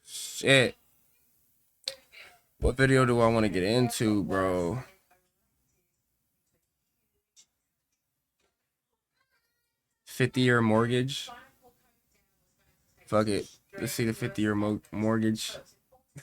Shit. What video do I want to get into, bro? $50-year mortgage. Fuck it. Let's see the 50-year mortgage.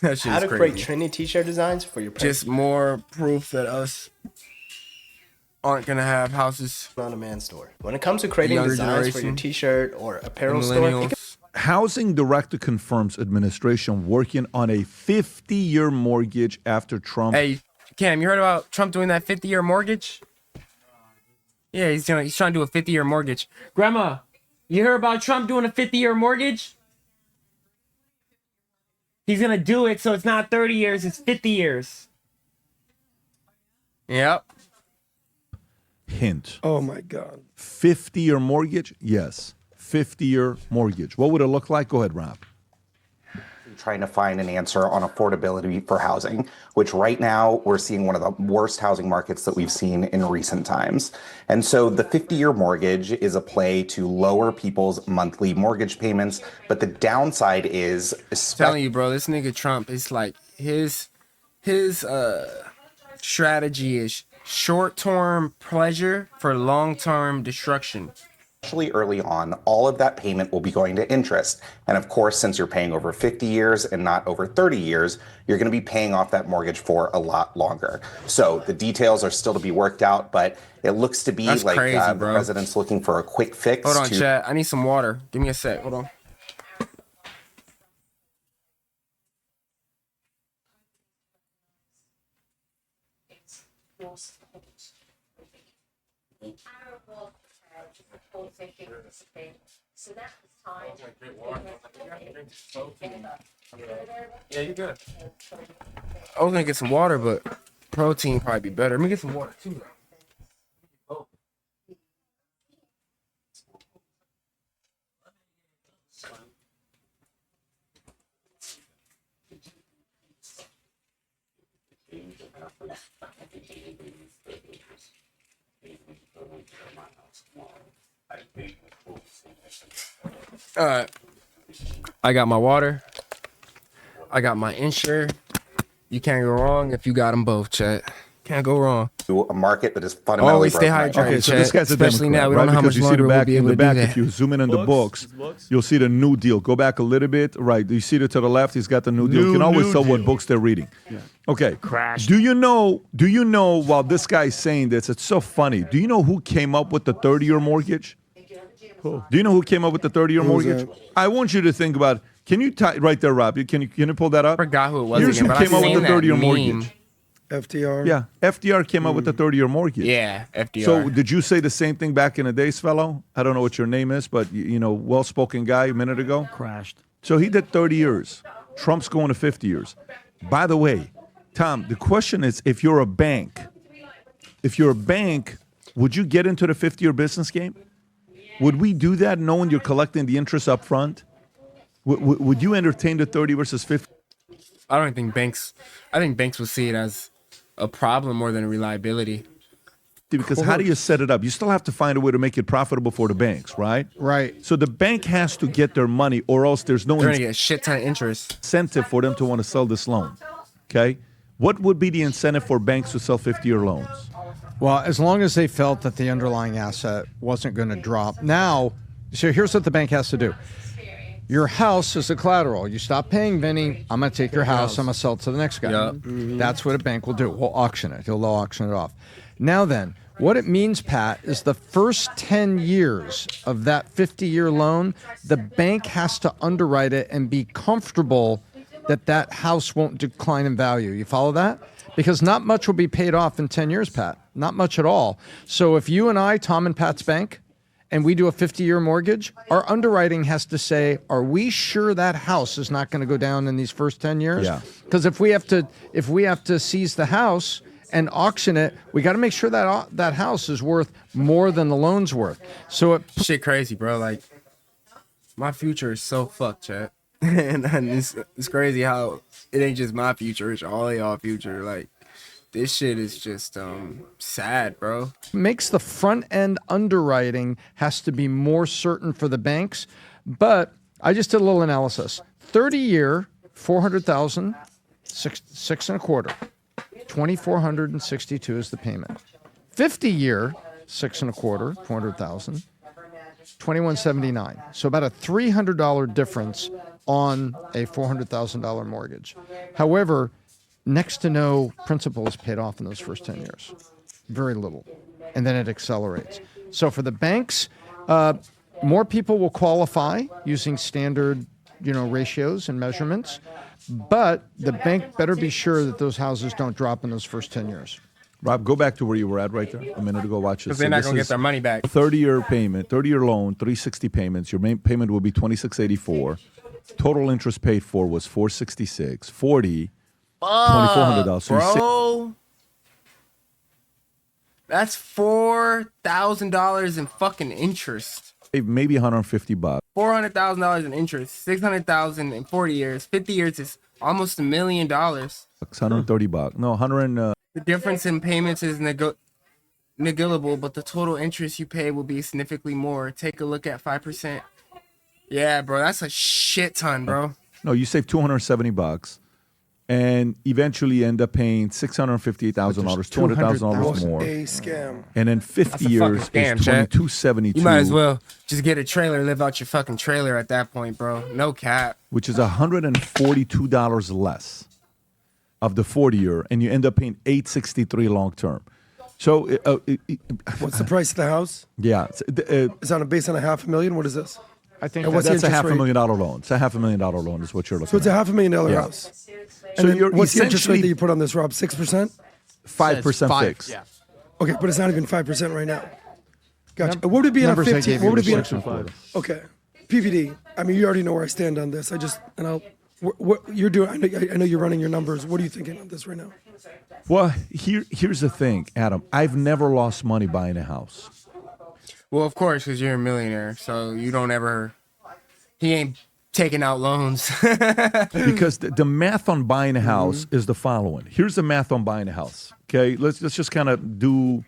That shit How is to crazy. create trendy t-shirt designs for your Just more proof that us aren't gonna have houses. on demand store. When it comes to creating Younger designs for your generation, t-shirt or apparel the store, millennials. Housing Director confirms administration working on a 50-year mortgage after Trump. Hey, Cam, you heard about Trump doing that 50-year mortgage? Yeah, he's trying to do a 50-year mortgage. Grandma, you heard about Trump doing a 50-year mortgage? He's gonna do it so it's not 30 years, it's 50 years. Yep. Hint. Oh my God. 50-year mortgage? Yes. 50-year mortgage. What would it look like? Go ahead, Rob. Trying to find an answer on affordability for housing, which right now we're seeing one of the worst housing markets that we've seen in recent times. And so the 50-year mortgage is a play to lower people's monthly mortgage payments. But the downside is, I'm telling you, bro, this nigga Trump, it's like his strategy is short-term pleasure for long-term destruction. especially early on, all of that payment will be going to interest. And of course, since you're paying over 50 years and not over 30 years, you're going to be paying off that mortgage for a lot longer. So the details are still to be worked out, but it looks to be That's like crazy, the bro. president's looking for a quick fix. Hold on, chat. I need some water. Give me a sec. Hold on. Yeah, you good. I was gonna get some water, but protein probably be better. Let me get some water too. All right. I got my water. I got my insure. You can't go wrong if you got them both, chat. Can't go wrong. A market that is fundamentally Always stay broken right now. hydrated. Okay, so this guy's a Especially Democrat, now, we right? don't know how Because much you see the longer we'll back, be in able the to do back, that. if you zoom in on the books, you'll see the New Deal. Go back a little bit. Right, you see it to the left. He's got the New Deal. You can always tell what books they're reading. Yeah. Okay. Crashed. Do you know? While this guy's saying this, it's so funny. Do you know who came up with the 30-year mortgage? Do you know who came up with the 30-year Who was mortgage? that? I want you to think about. Can you right there, Rob? Can you pull that up? I forgot who it was Here's again, who but I came up with seen the that 30-year meme. mortgage. FTR. Yeah, FDR came up with the 30-year mortgage. Yeah, FDR. So did you say the same thing back in the days, fellow? I don't know what your name is, but you know, well-spoken guy a minute ago. Crashed. So he did 30 years. Trump's going to 50 years. By the way, Tom, the question is, if you're a bank, would you get into the 50-year business game? Would we do that knowing you're collecting the interest up front? Would you entertain the 30 versus 50? I don't think banks. I think banks would see it as a problem more than a reliability. Because how do you set it up? You still have to find a way to make it profitable for the banks, right? Right. So the bank has to get their money, or else there's no They're gonna get a shit ton of interest. incentive for them to want to sell this loan. Okay? What would be the incentive for banks to sell 50-year loans? Well, as long as they felt that the underlying asset wasn't going to drop. Now, so here's what the bank has to do. Your house is the collateral. You stop paying Vinny, I'm going to take your house, I'm going to sell it to the next guy. Yep. That's what a bank will do. We'll auction it. He'll auction it off. Now then, what it means, Pat, is the first 10 years of that 50-year loan, the bank has to underwrite it and be comfortable that that house won't decline in value. You follow that? Because not much will be paid off in 10 years, Pat. Not much at all. So if you and I, Tom and Pat's bank, and we do a 50-year mortgage, our underwriting has to say, are we sure that house is not going to go down in these first 10 years? Yeah. Because if we have to seize the house and auction it, we got to make sure that that house is worth more than the loan's worth. So it Shit crazy, bro. Like, my future is so fucked, chat. and it's crazy how it ain't just my future, it's all y'all future. Like, this shit is just sad, bro. makes the front end underwriting has to be more certain for the banks. But I just did a little analysis. 30-year, 400,000, six and a quarter. 2,462 is the payment. 50-year, six and a quarter, 400,000. 2,179. So about a $300 difference on a $400,000 mortgage. However, next to no principal is paid off in those first 10 years. Very little. And then it accelerates. So for the banks, more people will qualify using standard, ratios and measurements, but the bank better be sure that those houses don't drop in those first 10 years. Rob, go back to where you were at right there a minute ago. Watch this. Because they're not going to get their money back. 30-year payment, 30-year loan, 360 payments. Your main payment will be 2,684. Total interest paid for was 466. 40, $2,400. So Bro, that's $4,000 in fucking interest. save maybe $150. $400,000 in interest. $600,000 in 40 years. 50 years is almost $1 million. $130. No, 100. The difference in payments is negligible, but the total interest you pay will be significantly more. Take a look at 5%. Yeah, bro, that's a shit ton, bro. No, you save $270, and eventually end up paying $658,000, $200,000 more. A scam. And then 50 That's a years fucking scam, is Chad. $2,272. You might as well just get a trailer, live out your fucking trailer at that point, bro. No cap. Which is $142 less of the 40-year, and you end up paying $863 long term. So, What's the price of the house? yeah, Is that based on $500,000? What is this? I think And what's the that's a interest rate? $500,000 loan. It's a $500,000 loan is what you're looking So it's a at. $500,000 Yeah. house. So And then you're what's the interest rate essentially that you put on this, Rob? 6%? 5% five, fixed. yeah. Okay, but it's not even 5% right now. Gotcha. What would it be on a Numbers I 15? gave What you would it be were on? 6.25. Okay, PVD. I mean, you already know where I stand on this. What you're doing? I know you're running your numbers. What are you thinking on this right now? Well, here's the thing, Adam. I've never lost money buying a house. Well, of course, because you're a millionaire, so you don't ever. He ain't taking out loans. Because the math on buying a house is the following. Here's the math on buying a house. Okay, let's just kind of do.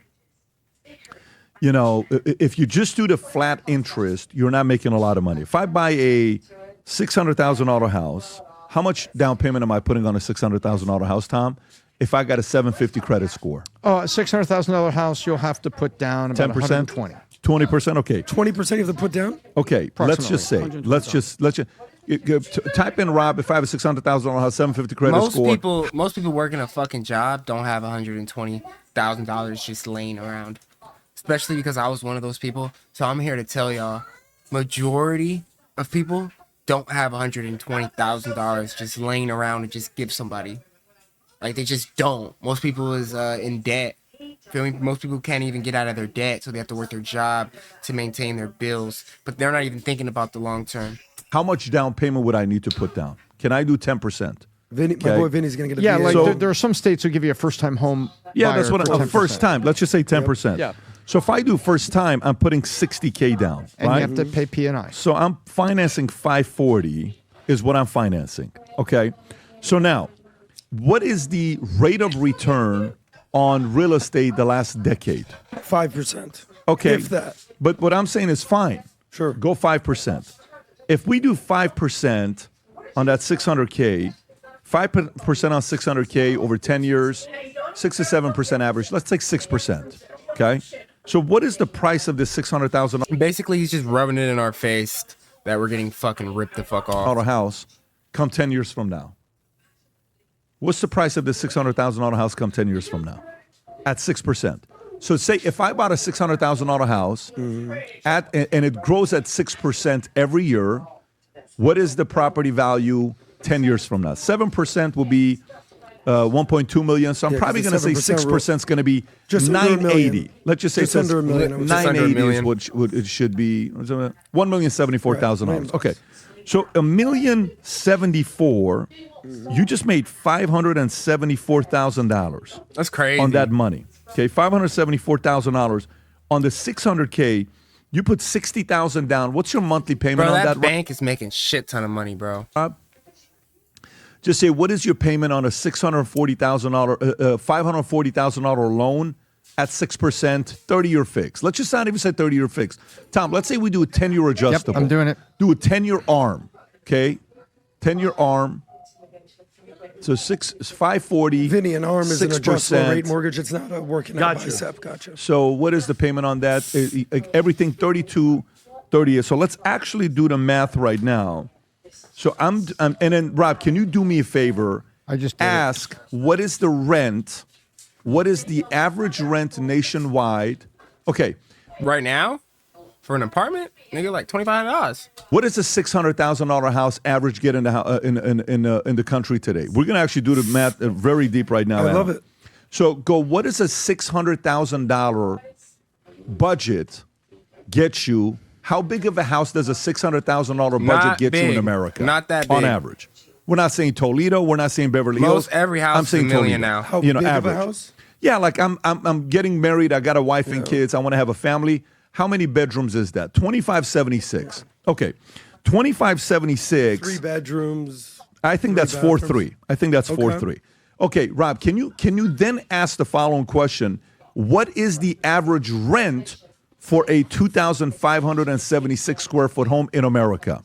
If you just do the flat interest, you're not making a lot of money. If I buy a $600,000 house, how much down payment am I putting on a $600,000 house, Tom? If I got a 750 credit score, A $600,000 house, you'll have to put down about 10%, 120. 20%. Okay, 20% you have to put down. okay. Let's just say, Approximately. let's just type in Rob. If I have a $600,000 house, 750 credit score. Most people working a fucking job don't have $120,000 just laying around. Especially because I was one of those people. So I'm here to tell y'all, majority of people don't have $120,000 just laying around to just give somebody. Like, they just don't. Most people is in debt. Feel me? Most people can't even get out of their debt, so they have to work their job to maintain their bills. But they're not even thinking about the long term. How much down payment would I need to put down? Can I do 10%? Vinny, my Okay. boy Vinny's gonna get a Yeah, VA. like So- there are some states who give you a first-time home. Yeah, buyer that's what for I'm 10%. first time. Let's just say 10%. Yeah. So if I do first time, I'm putting $60K down, And right? you have to pay P&I. So I'm financing 540 is what I'm financing. Okay. So now, what is the rate of return on real estate the last decade? 5%. Okay. If that. But what I'm saying is fine. Sure. Go 5%. If we do 5% on that 600K, 5% on 600K over 10 years, 6 to 7% average. Let's take 6%. Okay. So what is the price of this $600,000 Basically, he's just rubbing it in our face that we're getting fucking ripped the fuck off. house come 10 years from now? What's the price of this $600,000 house come 10 years from now? At 6%. So say if I bought a $600,000 house and it grows at 6% every year, what is the property value 10 years from now? 7% will be 1.2 million. So I'm Yeah, probably 'cause going to the say 6% is going to be Just under a 980. million. Let's just say Just under a million, I would say. Just under a 980 is million. what it should be. $1,074,000. Right. Okay. So $1,074,000, you just made $574,000 That's crazy. on that money. Okay, $574,000 on the 600K. You put 60,000 down. What's your monthly payment Bro, on that that? bank is making shit ton of money, bro. Just say, what is your payment on a $640,000, $540,000 loan at 6%, 30-year fix. Let's just not even say 30-year fix. Tom, let's say we do a 10-year adjustable. I'm doing it. Do a 10-year arm, okay? 10-year arm. So 540. Vinny, an arm is an adjustable 6%. rate mortgage. It's not a working out Gotcha. bicep. Gotcha. So what is the payment on that? Everything 32, 30. So let's actually do the math right now. So I'm and then Rob, can you do me a favor? I just did it. ask what is the rent? What is the average rent nationwide? Okay, Right now, for an apartment, nigga, like $2,500. what does a $600,000 house average get in the country today? We're gonna actually do the math very deep right now. I love Adam. it. So go. What is a $600,000 budget get you? How big of a house does a $600,000 budget Not get you in big. America? Not that on big. average. We're not saying Toledo. We're not saying Beverly Hills. Most every house I'm is saying $1 million Toledo. now. How You know, big average. of a house? Yeah, like I'm getting married. I got a wife and kids. I want to have a family. How many bedrooms is that? 2576. Okay, 2576. 3 bedrooms. I think that's bathrooms. 4-3. I think that's Okay. 4-3. Okay, Rob, can you then ask the following question? What is the average rent for a 2,576 square foot home in America?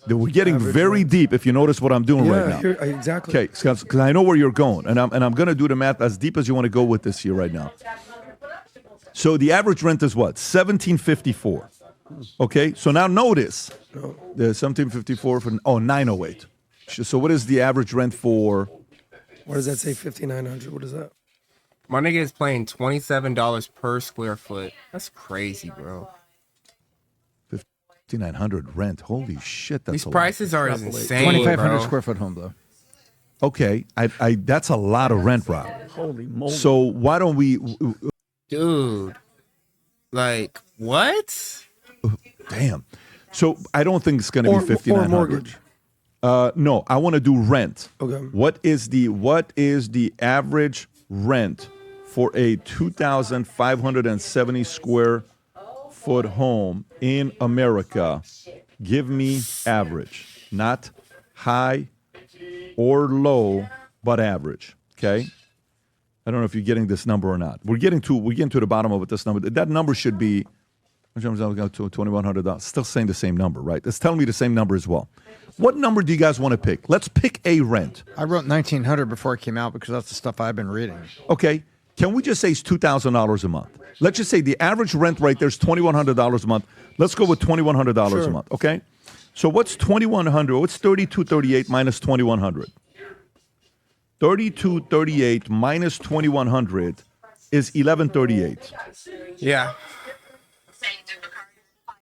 We're getting very deep. If you notice what I'm doing right now. Exactly. Okay, because I know where you're going, and I'm going to do the math as deep as you want to go with this here right now. So the average rent is what? $1,754. Okay, so now notice the $1,754 for 908. So what is the average rent for? What does that say? 5,900. What is that? My nigga is paying $27 per square foot. That's crazy, bro. 5,900 rent. Holy shit, that's These a lot. prices are insane, 2,500 bro. square foot home, though. Okay, I that's a lot of rent, Rob. Holy moly. So why don't we? Dude, like, what? Damn. So I don't think it's going to Or be 5,900. mortgage. No, I want to do rent. Okay. What is the average rent for a 2,570 square foot home in America? Give me average, not high or low, but average. Okay. I don't know if you're getting this number or not. We're getting to the bottom of it. This number, that number should be $2,100. Still saying the same number, right? It's telling me the same number as well. What number do you guys want to pick? Let's pick a rent. I wrote 1,900 before it came out because that's the stuff I've been reading. Okay. Can we just say it's $2,000 a month? Let's just say the average rent right there is $2,100 a month. Let's go with $2,100 a month. Okay. So what's 2,100? What's 3238 minus 2,100? 3238 minus 2,100 is 1138. Yeah.